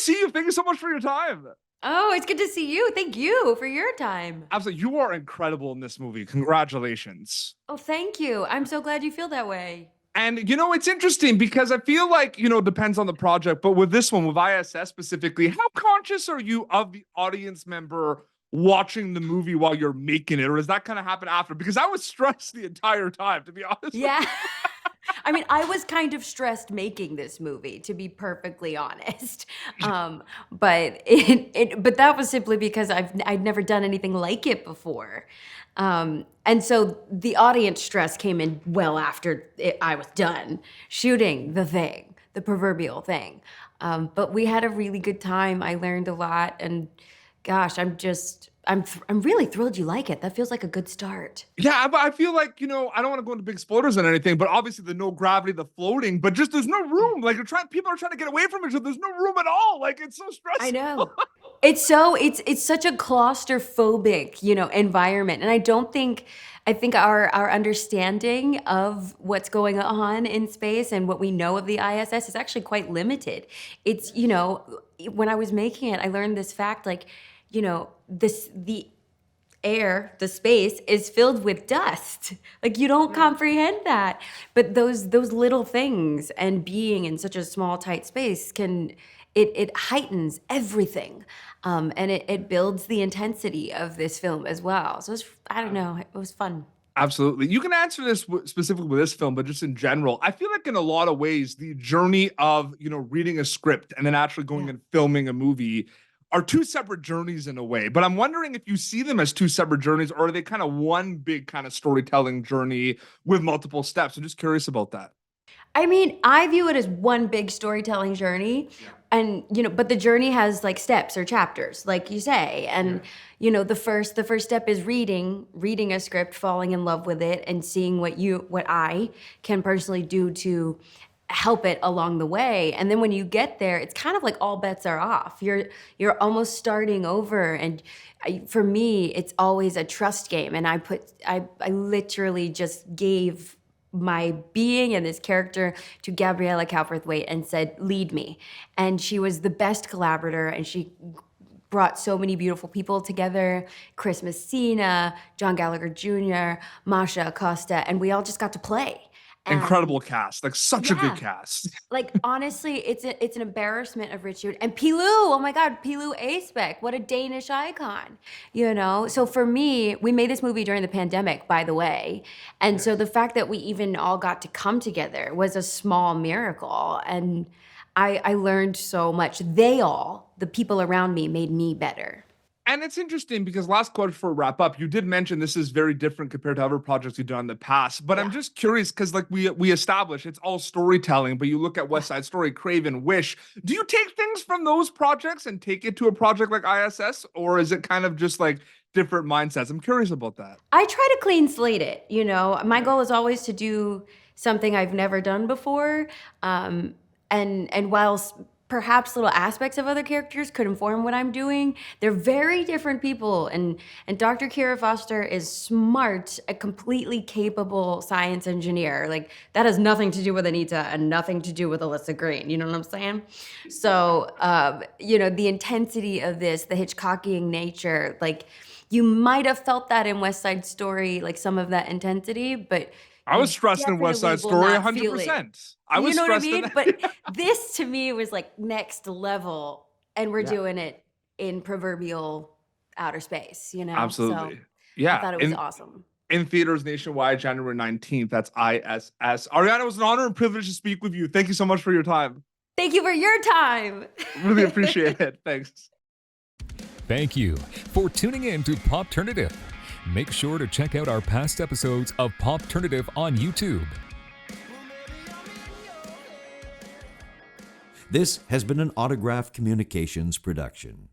see you. Thank you so much for your time. Oh, it's good to see you. Thank you for your time. Absolutely. You are incredible in this movie. Congratulations. Oh, thank you. I'm so glad you feel that way. And it's interesting because I feel like, it depends on the project, but with this one, with I.S.S. specifically, how conscious are you of the audience member watching the movie while you're making it? Or does that kind of happen after? Because I was stressed the entire time, to be honest with Yeah. you. I mean, I was kind of stressed making this movie, to be perfectly honest. But that was simply because I'd never done anything like it before. And so the audience stress came in well after I was done shooting the proverbial thing. But we had a really good time. I learned a lot, and gosh, I'm really thrilled you like it. That feels like a good start. Yeah, but I feel like, I don't want to go into big spoilers and anything, but obviously the no gravity, the floating, but just there's no room. Like people are trying to get away from each other. There's no room at all. Like it's so stressful. I know. It's such a claustrophobic, environment. And I think our understanding of what's going on in space and what we know of the ISS is actually quite limited. It's, when I was making it, I learned this fact, like, the air, the space is filled with dust. Like you don't comprehend that. But those little things and being in such a small, tight space it heightens everything. And it builds the intensity of this film as well. So I don't know, it was fun. Absolutely. You can answer this specifically with this film, but just in general, I feel like in a lot of ways, the journey of, reading a script and then actually going and filming a movie are two separate journeys in a way. But I'm wondering if you see them as two separate journeys, or are they kind of one big kind of storytelling journey with multiple steps? I'm just curious about that. I mean, I view it as one big storytelling journey. And, but the journey has like steps or chapters, like you say. And, the first step is reading a script, falling in love with it, and seeing what I can personally do to help it along the way. And then when you get there, it's kind of like all bets are off. You're almost starting over. And for me, it's always a trust game. And I literally just gave my being and this character to Gabriela Cowperthwaite and said, lead me. And she was the best collaborator, and she brought so many beautiful people together. Messina, John Gallagher Jr., Masha, Costa, and we all just got to play. Incredible cast, like such a good cast. Like honestly, it's an embarrassment of Richard and Pilou. Oh my God, Pilou Asbæk, what a Danish icon, So for me, we made this movie during the pandemic, by the way, and so the fact that we even all got to come together was a small miracle, and I learned so much. The people around me, made me better. And it's interesting because last question before we wrap up, you did mention this is very different compared to other projects you've done in the past. But I'm just curious because like we established it's all storytelling, but you look at West Side Story, Craven, Wish. Do you take things from those projects and take it to a project like I.S.S., or is it kind of just like different mindsets? I'm curious about that. I try to clean slate it, My goal is always to do something I've never done before. And whilst perhaps little aspects of other characters could inform what I'm doing, they're very different people. And Dr. Kira Foster is smart, a completely capable science engineer. Like that has nothing to do with Anita and nothing to do with Alyssa Green. You know what I'm saying? So, the intensity of this, the Hitchcockian nature, like you might have felt that in West Side Story, like some of that intensity, but I was stressed in West Side Story 100%. I was stressed in that. But this to me was like next level, and we're doing it in proverbial outer space, Absolutely. So yeah. I thought it was awesome. In theaters nationwide, January 19th. That's I.S.S. Ariana, it was an honor and privilege to speak with you. Thank you so much for your time. Thank you for your time. Really appreciate it. Thanks. Thank you for tuning in to Popternative. Make sure to check out our past episodes of Popternative on YouTube. This has been an Autograph Communications production.